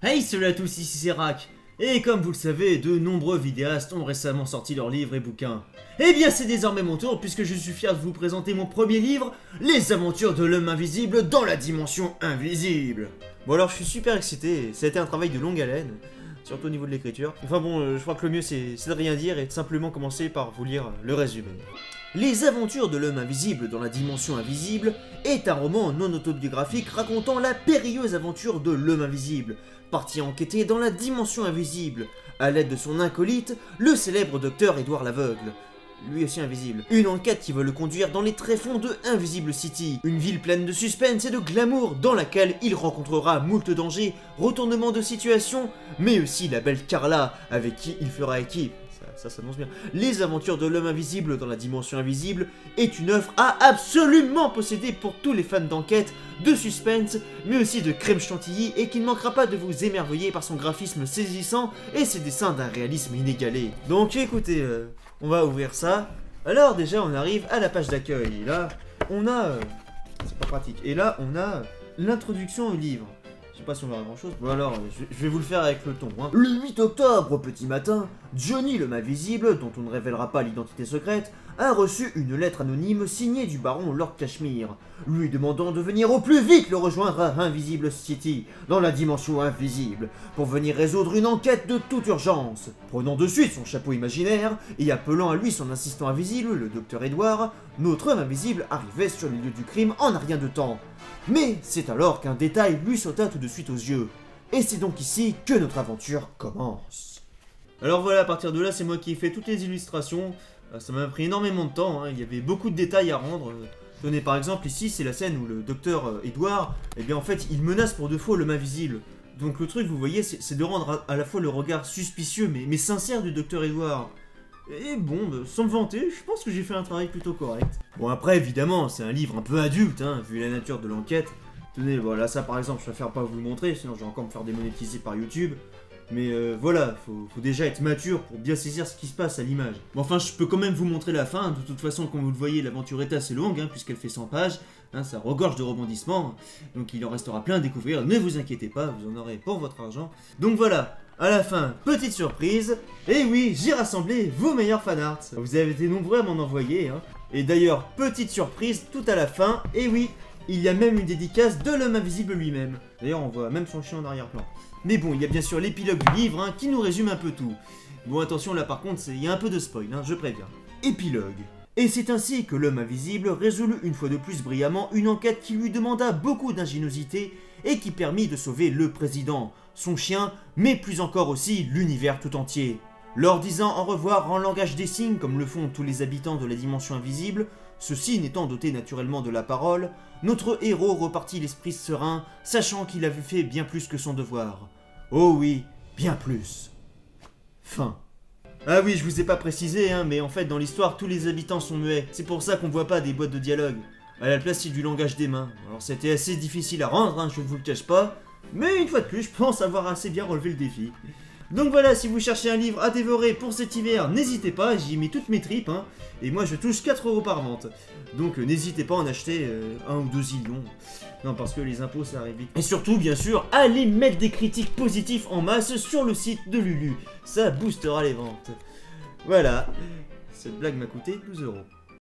Hey, salut à tous, ici c'est Rack. Et comme vous le savez, de nombreux vidéastes ont récemment sorti leurs livres et bouquins. Eh bien c'est désormais mon tour puisque je suis fier de vous présenter mon premier livre, Les aventures de l'homme invisible dans la dimension invisible. Bon alors je suis super excité, ça a été un travail de longue haleine, surtout au niveau de l'écriture. Enfin bon, je crois que le mieux c'est de rien dire et de simplement commencer par vous lire le résumé. Les aventures de l'homme invisible dans la dimension invisible est un roman non autobiographique racontant la périlleuse aventure de l'homme invisible, parti enquêter dans la dimension invisible, à l'aide de son acolyte, le célèbre docteur Edouard l'aveugle, lui aussi invisible. Une enquête qui veut le conduire dans les tréfonds de Invisible City, une ville pleine de suspense et de glamour dans laquelle il rencontrera moult dangers, retournements de situation, mais aussi la belle Carla avec qui il fera équipe. Ça s'annonce bien. Les aventures de l'homme invisible dans la dimension invisible est une œuvre à absolument posséder pour tous les fans d'enquête, de suspense, mais aussi de crème chantilly et qui ne manquera pas de vous émerveiller par son graphisme saisissant et ses dessins d'un réalisme inégalé. Donc écoutez, on va ouvrir ça. Alors déjà on arrive à la page d'accueil et là on a... c'est pas pratique. Et là on a l'introduction au livre. Je sais pas si on verra grand chose. Bon alors, je vais vous le faire avec le ton. Hein. Le 8 octobre, au petit matin, Johnny l'homme invisible, dont on ne révélera pas l'identité secrète, a reçu une lettre anonyme signée du baron Lord Cashmere, lui demandant de venir au plus vite le rejoindre à Invisible City, dans la dimension invisible, pour venir résoudre une enquête de toute urgence. Prenant de suite son chapeau imaginaire, et appelant à lui son assistant invisible, le docteur Edouard, notre homme invisible arrivait sur les lieux du crime en un rien de temps. Mais c'est alors qu'un détail lui sauta tout de suite aux yeux. Et c'est donc ici que notre aventure commence. Alors voilà, à partir de là, c'est moi qui ai fait toutes les illustrations. Ça m'a pris énormément de temps, hein. Il y avait beaucoup de détails à rendre. Tenez, par exemple, ici, c'est la scène où le docteur Edouard, eh bien en fait, il menace pour de faux l'homme invisible. Donc le truc, vous voyez, c'est de rendre à la fois le regard suspicieux, mais sincère du docteur Edouard. Et bon, sans me vanter, je pense que j'ai fait un travail plutôt correct. Bon après, évidemment, c'est un livre un peu adulte, hein, vu la nature de l'enquête. Tenez, voilà, ça par exemple, je préfère pas vous le montrer, sinon je vais encore me faire démonétiser par YouTube. Mais voilà, faut déjà être mature pour bien saisir ce qui se passe à l'image. Bon, enfin, je peux quand même vous montrer la fin. De toute façon, comme vous le voyez, l'aventure est assez longue, hein, puisqu'elle fait 100 pages. Hein, ça regorge de rebondissements. Donc il en restera plein à découvrir. Ne vous inquiétez pas, vous en aurez pour votre argent. Donc voilà, à la fin, petite surprise. Et oui, j'ai rassemblé vos meilleurs fanarts. Vous avez été nombreux à m'en envoyer. Hein. Et d'ailleurs, petite surprise, tout à la fin. Et oui, il y a même une dédicace de l'homme invisible lui-même. D'ailleurs, on voit même son chien en arrière-plan. Mais bon, il y a bien sûr l'épilogue du livre hein, qui nous résume un peu tout. Bon, attention, là par contre, il y a un peu de spoil, hein, je préviens. Épilogue. Et c'est ainsi que l'homme invisible résolut une fois de plus brillamment une enquête qui lui demanda beaucoup d'ingéniosité et qui permit de sauver le président, son chien, mais plus encore aussi l'univers tout entier. Leur disant au revoir en langage des signes comme le font tous les habitants de la dimension invisible, ceux-ci n'étant dotés naturellement de la parole, notre héros repartit l'esprit serein, sachant qu'il avait fait bien plus que son devoir. Oh oui, bien plus. Fin. Ah oui, je vous ai pas précisé, hein, mais en fait dans l'histoire tous les habitants sont muets, c'est pour ça qu'on voit pas des boîtes de dialogue. À la place c'est du langage des mains. Alors c'était assez difficile à rendre, hein, je ne vous le cache pas, mais une fois de plus je pense avoir assez bien relevé le défi. Donc voilà, si vous cherchez un livre à dévorer pour cet hiver, n'hésitez pas, j'y mets toutes mes tripes, hein, et moi je touche 4 € par vente. Donc n'hésitez pas à en acheter 1 ou 2 zillions. Non, parce que les impôts ça arrive vite. Et surtout, bien sûr, allez mettre des critiques positives en masse sur le site de Lulu, ça boostera les ventes. Voilà, cette blague m'a coûté 12 €.